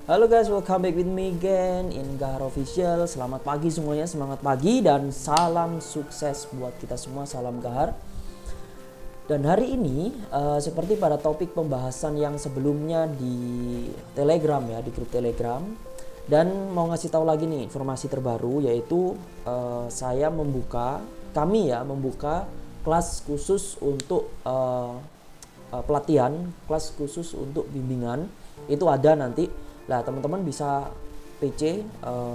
Halo guys, welcome back with me again in Gahar Official. Selamat pagi semuanya, semangat pagi dan salam sukses buat kita semua, salam Gahar. Dan hari ini seperti pada topik pembahasan yang sebelumnya di Telegram ya, di grup Telegram. Dan mau ngasih tahu lagi nih informasi terbaru, yaitu kami membuka kelas khusus untuk pelatihan, kelas khusus untuk bimbingan. Itu ada nanti. Lah teman-teman bisa PC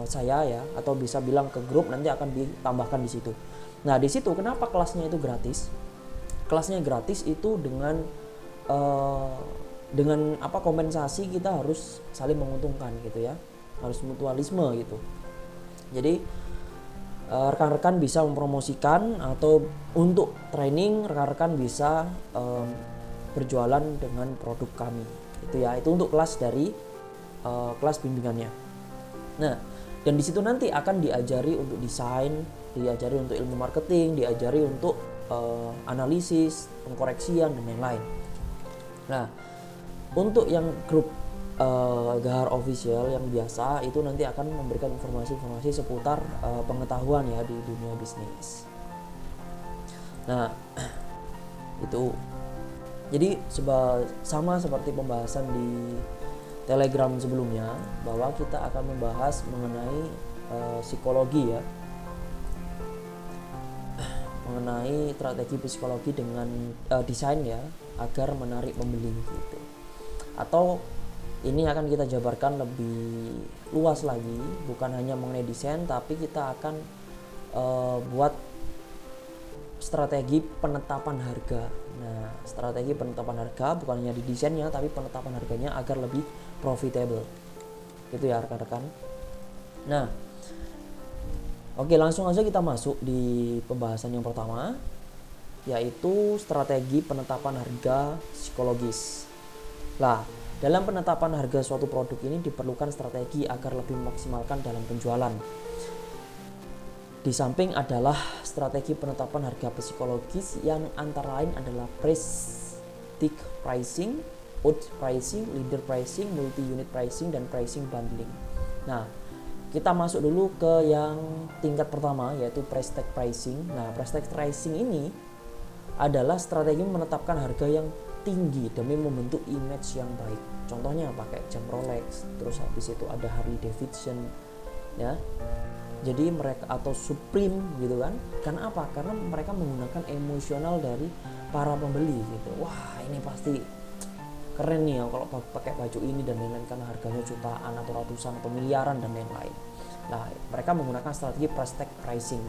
saya ya, atau bisa bilang ke grup, nanti akan ditambahkan di situ. Nah di situ kenapa kelasnya itu gratis? Kelasnya gratis itu dengan kompensasi kita harus saling menguntungkan gitu ya, harus mutualisme gitu. Jadi rekan-rekan bisa mempromosikan, atau untuk training rekan-rekan bisa berjualan dengan produk kami itu ya. Itu untuk kelas dari kelas bimbingannya. Nah, dan di situ nanti akan diajari untuk desain, diajari untuk ilmu marketing, diajari untuk analisis, pengkoreksian dan lain-lain. Nah, untuk yang grup Gahar Official yang biasa itu nanti akan memberikan informasi-informasi seputar pengetahuan ya di dunia bisnis. Nah, itu jadi sama seperti pembahasan di Telegram sebelumnya, bahwa kita akan membahas mengenai psikologi ya, mengenai strategi psikologi dengan desain ya, agar menarik pembeli gitu. Atau ini akan kita jabarkan lebih luas lagi, bukan hanya mengenai desain, tapi kita akan buat strategi penetapan harga. Nah, strategi penetapan harga bukan hanya di desainnya, tapi penetapan harganya agar lebih profitable. Itu ya rekan-rekan. Nah, oke, langsung aja kita masuk di pembahasan yang pertama, yaitu strategi penetapan harga psikologis. Lah, dalam penetapan harga suatu produk ini diperlukan strategi agar lebih memaksimalkan dalam penjualan. Di samping adalah strategi penetapan harga psikologis yang antara lain adalah prestige pricing, odd pricing, leader pricing, multi unit pricing, dan pricing bundling. Nah, kita masuk dulu ke yang tingkat pertama, yaitu prestige pricing. Nah, prestige pricing ini adalah strategi menetapkan harga yang tinggi demi membentuk image yang baik. Contohnya pakai jam Rolex, terus habis itu ada Harley Davidson ya. Jadi mereka, atau Supreme gitu kan. Karena apa? Karena mereka menggunakan emosional dari para pembeli gitu. Wah, ini pasti keren nih ya kalau pakai baju ini dan lain-lain, karena harganya jutaan atau ratusan atau miliaran dan lain-lain. Nah, mereka menggunakan strategi prestige pricing.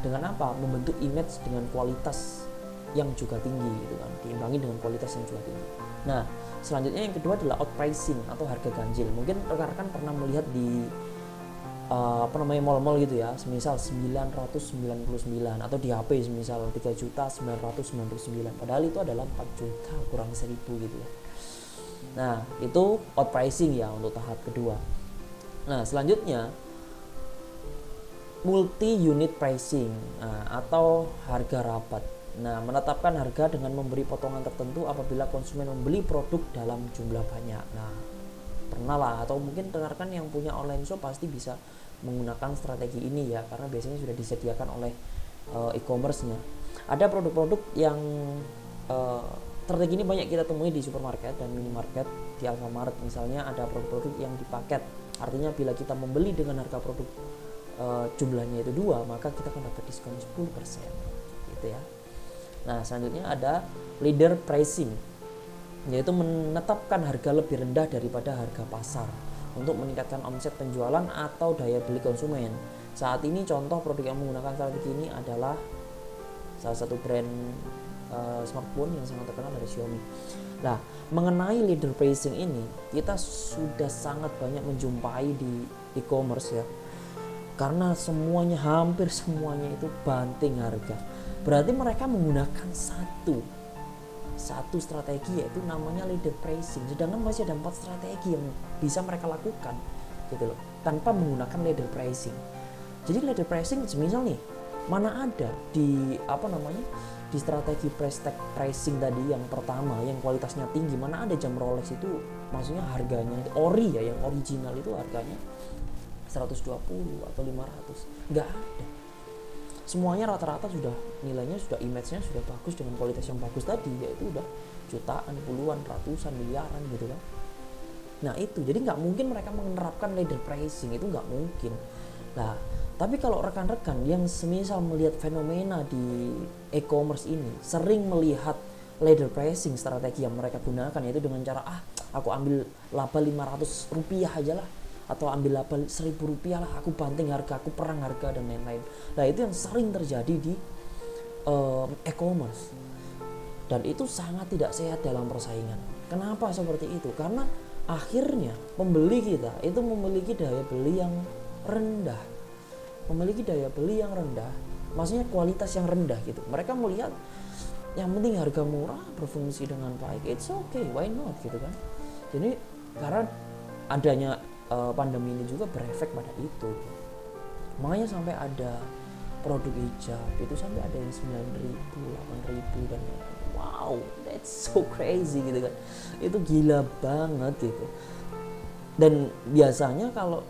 Dengan apa? Membentuk image dengan kualitas yang juga tinggi gitu kan, diimbangi dengan kualitas yang juga tinggi. Nah, selanjutnya yang kedua adalah outpricing atau harga ganjil. Mungkin rekan-rekan pernah melihat di mall-mall gitu ya, semisal 999, atau di HP semisal 3.999, padahal itu adalah 4 juta kurang 1.000 gitu ya. Nah, itu outpricing ya untuk tahap kedua. Nah, selanjutnya multi unit pricing atau harga rabat. Nah, menetapkan harga dengan memberi potongan tertentu apabila konsumen membeli produk dalam jumlah banyak. Nah, pernah lah, atau mungkin rekan-rekan yang punya online shop pasti bisa menggunakan strategi ini ya, karena biasanya sudah disediakan oleh e-commerce-nya. Ada produk-produk yang strategi ini banyak kita temui di supermarket dan minimarket. Di Alfamart misalnya ada produk-produk yang dipaket, artinya bila kita membeli dengan harga produk jumlahnya itu 2, maka kita akan dapat diskon 10% gitu ya. Nah, selanjutnya ada leader pricing, yaitu menetapkan harga lebih rendah daripada harga pasar untuk meningkatkan omset penjualan atau daya beli konsumen. Saat ini contoh produk yang menggunakan strategi ini adalah salah satu brand smartphone yang sangat terkenal dari Xiaomi. Nah, mengenai leader pricing ini kita sudah sangat banyak menjumpai di e-commerce ya, karena hampir semuanya itu banting harga. Berarti mereka menggunakan satu strategi, yaitu namanya leader pricing, sedangkan masih ada 4 strategi yang bisa mereka lakukan gitu loh, tanpa menggunakan leader pricing. Jadi leader pricing semisal nih, mana ada di di strategi price tag pricing tadi yang pertama yang kualitasnya tinggi, mana ada jam Rolex itu maksudnya harganya ori ya, yang original itu harganya 120 atau 500, nggak ada. Semuanya rata-rata sudah nilainya, sudah image-nya sudah bagus dengan kualitas yang bagus tadi, yaitu udah jutaan, puluhan, ratusan, miliaran gitu kan. Nah itu, jadi nggak mungkin mereka menerapkan ladder pricing, itu nggak mungkin. Nah tapi kalau rekan-rekan yang semisal melihat fenomena di e-commerce ini, sering melihat ladder pricing strategi yang mereka gunakan, yaitu dengan cara aku ambil laba 500 rupiah aja lah, atau ambil laba 1000 rupiah lah, aku banting harga, aku perang harga dan lain-lain. Nah itu yang sering terjadi di e-commerce, dan itu sangat tidak sehat dalam persaingan. Kenapa seperti itu? Karena akhirnya pembeli kita itu memiliki daya beli yang rendah, maksudnya kualitas yang rendah gitu. Mereka melihat yang penting harga murah, berfungsi dengan baik, it's okay, why not gitu kan. Jadi karena adanya pandemi ini juga berefek pada itu, makanya sampai ada produk hijab itu sampai ada yang 9.000, 8.000 dan wow, that's so crazy gitu kan. Itu gila banget gitu. Dan biasanya kalau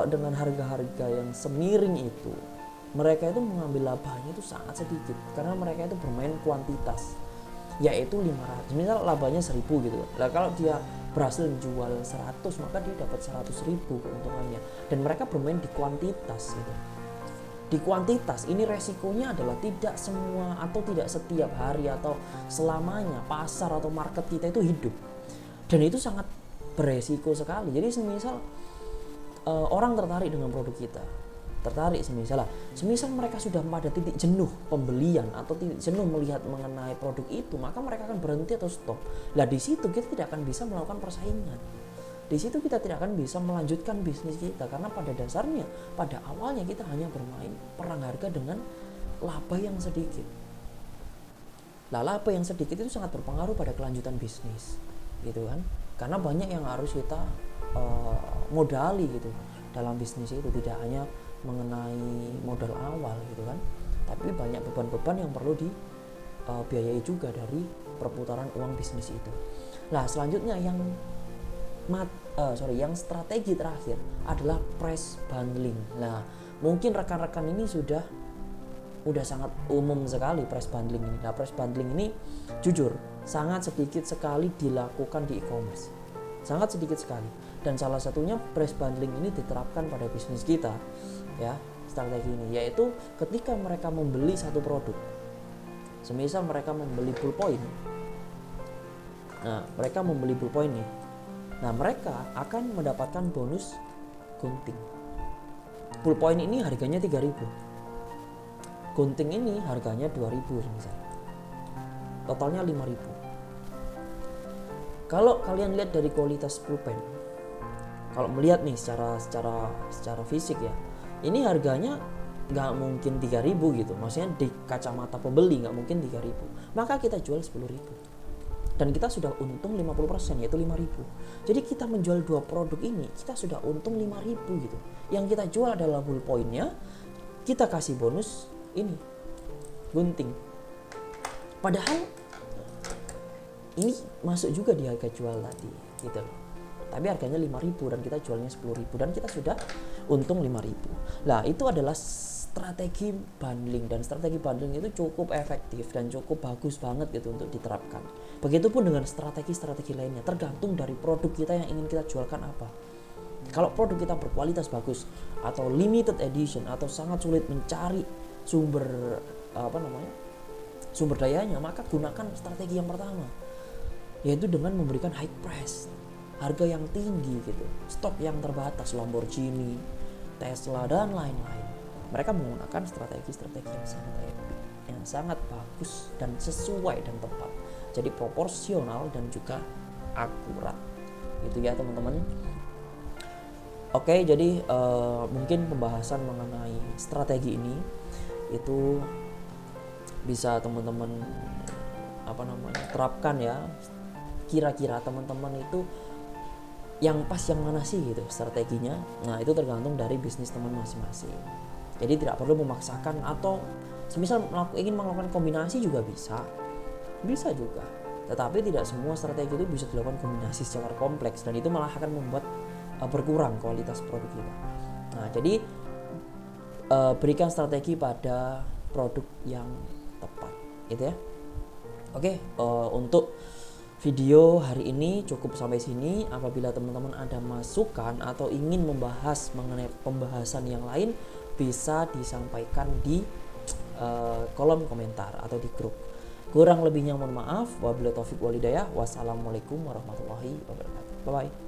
dengan harga-harga yang semiring itu, mereka itu mengambil labanya itu sangat sedikit, karena mereka itu bermain kuantitas, yaitu 500. Misal labanya 1000 gitu. Nah kalau dia berhasil menjual 100, maka dia dapat 100.000 keuntungannya. Dan mereka bermain di kuantitas gitu. Di kuantitas ini resikonya adalah tidak semua atau tidak setiap hari atau selamanya pasar atau market kita itu hidup. Dan itu sangat beresiko sekali. Jadi semisal orang tertarik dengan produk kita, semisal mereka sudah pada titik jenuh pembelian atau titik jenuh melihat mengenai produk itu, maka mereka akan berhenti atau stop. Nah di situ kita tidak akan bisa melakukan persaingan, di situ kita tidak akan bisa melanjutkan bisnis kita, karena pada dasarnya pada awalnya kita hanya bermain perang harga dengan laba yang sedikit. Nah laba yang sedikit itu sangat berpengaruh pada kelanjutan bisnis gitu kan, karena banyak yang harus kita modali gitu dalam bisnis itu, tidak hanya mengenai modal awal gitu kan, tapi banyak beban-beban yang perlu dibiayai juga dari perputaran uang bisnis itu. Nah selanjutnya yang strategi terakhir adalah price bundling. Nah mungkin rekan-rekan ini sudah sangat umum sekali price bundling ini. Nah price bundling ini jujur sangat sedikit sekali dilakukan di e-commerce, sangat sedikit sekali. Dan salah satunya price bundling ini diterapkan pada bisnis kita ya, strategi ini, yaitu ketika mereka membeli satu produk, semisal mereka membeli ballpoint. Nah mereka membeli ballpoint nih, nah mereka akan mendapatkan bonus gunting. Ballpoint ini harganya 3.000, gunting ini harganya 2.000 misal, totalnya 5.000. Kalau kalian lihat dari kualitas pulpen, kalau melihat nih secara fisik ya, ini harganya nggak mungkin 3.000 gitu, maksudnya di kacamata pembeli nggak mungkin 3.000, maka kita jual 10.000 dan kita sudah untung 50%, yaitu 5.000. Jadi kita menjual dua produk ini kita sudah untung 5.000 gitu. Yang kita jual adalah ballpointnya, kita kasih bonus ini gunting, padahal ini masuk juga di harga jual tadi gitu loh. Tapi harganya 5.000 dan kita jualnya 10.000 dan kita sudah untung 5.000. Nah, itu adalah strategi bundling, dan strategi bundling itu cukup efektif dan cukup bagus banget gitu untuk diterapkan. Begitupun dengan strategi-strategi lainnya, tergantung dari produk kita yang ingin kita jualkan apa. Kalau produk kita berkualitas bagus atau limited edition atau sangat sulit mencari sumber dayanya, maka gunakan strategi yang pertama, yaitu dengan memberikan high price, harga yang tinggi gitu, stok yang terbatas, Lamborghini, Tesla dan lain-lain. Mereka menggunakan strategi-strategi yang sangat bagus dan sesuai dan tepat, jadi proporsional dan juga akurat gitu ya teman-teman. Oke, jadi mungkin pembahasan mengenai strategi ini itu bisa teman-teman terapkan ya. Kira-kira teman-teman itu yang pas yang mana sih gitu strateginya. Nah itu tergantung dari bisnis teman masing-masing, jadi tidak perlu memaksakan atau Semisal ingin melakukan kombinasi juga bisa juga. Tetapi tidak semua strategi itu bisa dilakukan kombinasi secara kompleks, dan itu malah akan membuat berkurang kualitas produk kita. Nah, jadi berikan strategi pada produk yang tepat, gitu ya. Oke, untuk video hari ini cukup sampai sini. Apabila teman-teman ada masukan atau ingin membahas mengenai pembahasan yang lain, bisa disampaikan di kolom komentar atau di grup. Kurang lebihnya mohon maaf. Wabillahi taufiq wal hidayah. Wassalamualaikum warahmatullahi wabarakatuh. Bye bye.